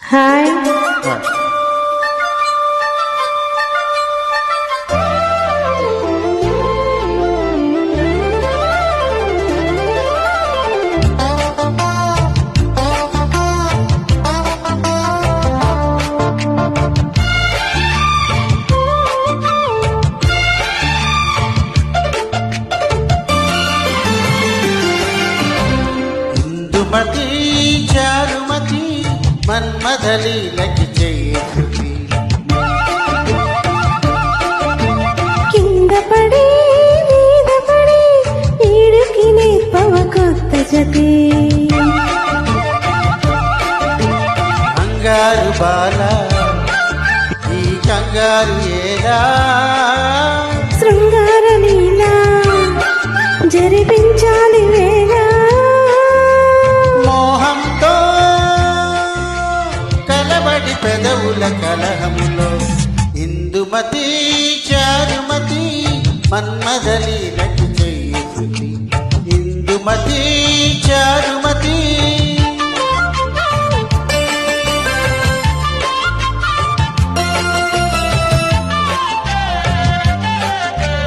Hi. Indumati Charumathi మన్మథలీలకి చేయుతి కింద పడి మీద పడి ఈడుకి నేర్పవ కొత్త జతి. అంగారు బాల ఈ కంగారు ఏలా శృంగార లీలా జరిపించాలి వేళ. మోహంతో కలబడి పెదవుల కలహములో ఇందుమతి చారుమతి మన్మథలీలకి చేయుతి ఇందుమతి చారుమతి.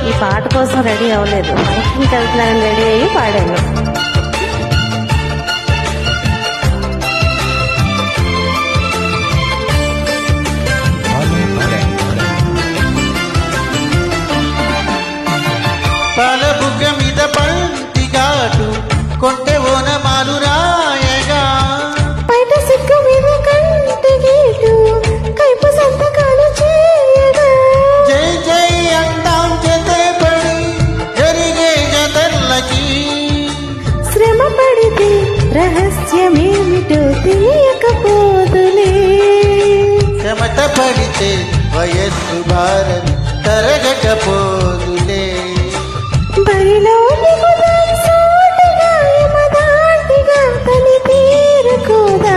ఈ పాట కోసం రెడీ అవ్వలేదు, ఫంక్షన్కి వెళ్తున్నానని రెడీ అయ్యి పాడాను. పాలబుగ్గ మీద పంటి ఘాటు కొంటె ఓనమాలు రాయగా బయట సిగ్గు మీద కంటి గీటు కైపు సంతకాలు చేయగా. జై జై అంటాం చేతపడి జరిగే జతర్లకి శ్రమ పడితే రహస్యమేమిటో తెలియకపోదులే. చెమట పడితే వయస్సు భారం తరగకపోదులే. బరిలో దిగుదాం సూటిగా యమదాటిగా తని తీరుకోదా.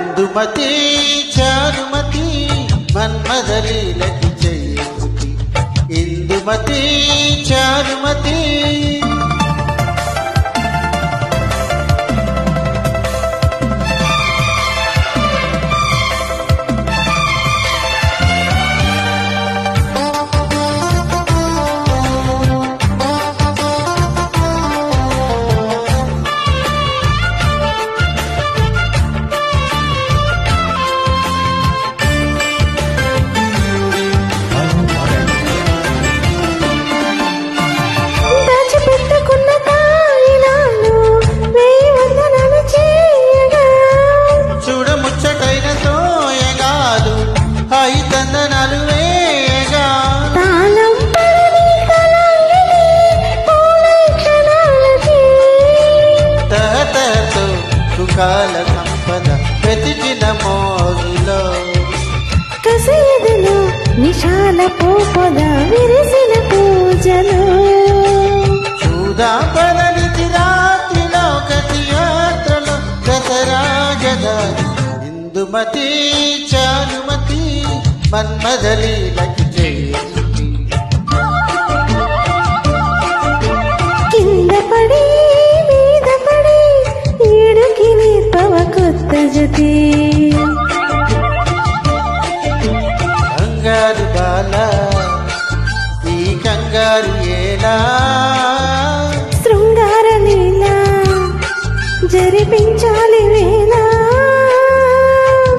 ఇందుమతి చారుమతి మన్మథలీలకి చేయుతి ఇందుమతి చారుమతి. దాచిపెట్టుకున్న తాయిలాలు వేయి వందనాలు చేయగా. చూడముచ్చటైన తోయగాలు హాయి తందనాలు వేయగా తాళం పడని తలాంగిలి పూలై క్షణాలకి. తహతహతో సుఖాల సంపద వెతికిన మోజులో కసేదులో నిశాల పోపద విరిసిన పూజలు. చూదా పదనిచి రాత్రిలో కటి యాత్రలో దసరాజదారి ఇందుమతి చారుమతి మన్మథలీలకి చేయుతి కింద పడి మీద పడి ఈడుకి నేర్పవ కొత్త జతి. కంగారు బాల ఈ కంగారు ఏలా శృంగార లీలా జరిపించాలి వేళ.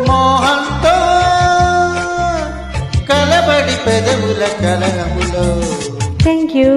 మోహంతో కలబడి పెదవుల కలహములో థ్యాంక్ యూ.